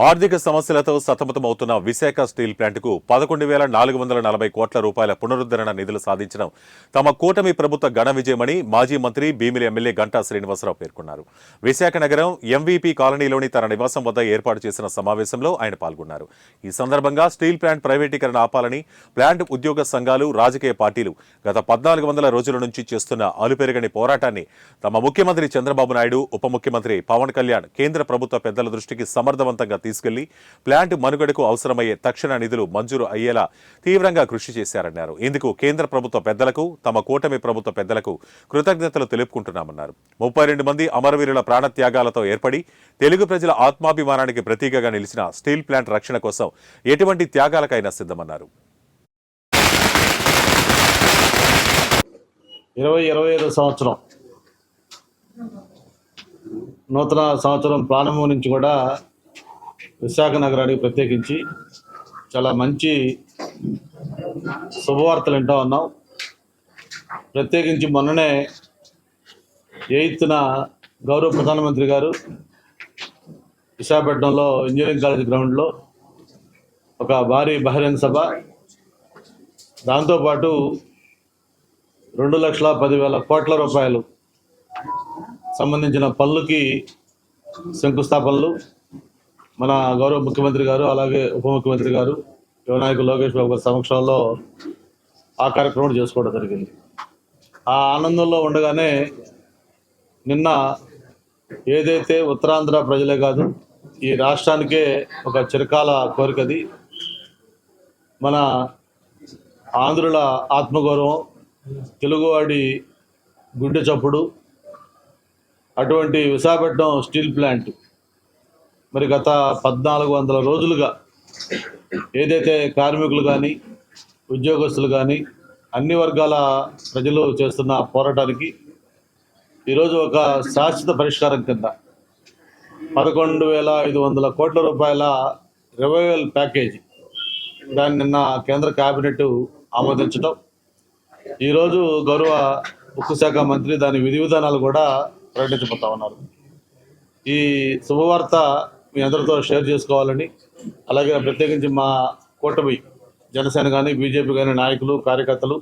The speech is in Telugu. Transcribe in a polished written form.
ఆర్థిక సమస్యలతో సతమతమవుతున్న విశాఖ స్టీల్ ప్లాంట్కు 11,440 కోట్ల రూపాయల పునరుద్ధరణ నిధులు సాధించడం తమ కూటమి ప్రభుత్వ ఘన విజయమని మాజీ మంత్రి భీమిలి ఎమ్మెల్యే గంటా శ్రీనివాసరావు పేర్కొన్నారు. విశాఖ నగరం ఎంవీపీ కాలనీలోని తన నివాసం వద్ద ఏర్పాటు చేసిన సమావేశంలో ఆయన పాల్గొన్నారు. ఈ సందర్భంగా స్టీల్ ప్లాంట్ ప్రైవేటీకరణ ఆపాలని ప్లాంట్ ఉద్యోగ సంఘాలు, రాజకీయ పార్టీలు గత 1400 రోజుల నుంచి చేస్తున్న అలుపెరగని పోరాటాన్ని తమ ముఖ్యమంత్రి చంద్రబాబు నాయుడు, ఉప ముఖ్యమంత్రి పవన్ కళ్యాణ్ కేంద్ర ప్రభుత్వ పెద్దల దృష్టికి సమర్థవంతంగా తీసుకెళ్లి ప్లాంట్ మనుగడకు అవసరమయ్యే తక్షణ నిధులు మంజూరు అయ్యేలా తీవ్రంగా కృషి చేశారన్నారు. ఇందుకు కేంద్ర ప్రభుత్వ పెద్దలకు, తమ కూటమి ప్రభుత్వ పెద్దలకు కృతజ్ఞతలు తెలుపుకుంటున్నామన్నారు. 32 మంది అమరవీరుల ప్రాణత్యాగాలతో ఏర్పడి తెలుగు ప్రజల ఆత్మాభిమానానికి ప్రతీకగా నిలిచిన స్టీల్ ప్లాంట్ రక్షణ కోసం ఎటువంటి త్యాగాలకైనా సిద్ధమన్నారు. 2025 సంవత్సరం నూతన సంవత్సరం ప్రారంభం నుంచి కూడా విశాఖ నగరానికి ప్రత్యేకించి చాలా మంచి శుభవార్తలు వింటూ ఉన్నాం. ప్రత్యేకించి మొన్ననే 8న గౌరవ ప్రధానమంత్రి గారు విశాఖపట్నంలో ఇంజనీరింగ్ కాలేజ్ గ్రౌండ్లో ఒక భారీ బహిరంగ సభ, దాంతోపాటు 2,10,000 కోట్ల రూపాయలు సంబంధించిన పనులకి శంకుస్థాపనలు మన గౌరవ ముఖ్యమంత్రి గారు, అలాగే ఉప ముఖ్యమంత్రి గారు, యువ నాయకులు లోకేష్ బాబు గారి సమక్షంలో ఆ కార్యక్రమం చేసుకోవడం జరిగింది. ఆ ఆనందంలో ఉండగానే నిన్న ఏదైతే ఉత్తరాంధ్ర ప్రజలే కాదు, ఈ రాష్ట్రానికే ఒక చిరకాల కోరికది, మన ఆంధ్రుల ఆత్మగౌరవం, తెలుగువాడి గుండె చప్పుడు, అటువంటి విశాఖపట్నం స్టీల్ ప్లాంట్ మరి గత 1400 రోజులుగా ఏదైతే కార్మికులు కానీ, ఉద్యోగస్తులు కానీ, అన్ని వర్గాల ప్రజలు చేస్తున్న పోరాటానికి ఈరోజు ఒక శాశ్వత పరిష్కారం కింద 11,500 కోట్ల రూపాయల రివైవల్ ప్యాకేజీ దాన్ని నిన్న కేంద్ర కేబినెట్ ఆమోదించడం, ఈరోజు గౌరవ ఉక్కు శాఖ మంత్రి దాని విధి విధానాలు కూడా ప్రకటించబోతా ఉన్నారు. ఈ శుభవార్త మీ అందరితో షేర్ చేసుకోవాలని, అలాగే ప్రత్యేకించి మా కూటమి జనసేన కానీ, బీజేపీ కానీ నాయకులు, కార్యకర్తలు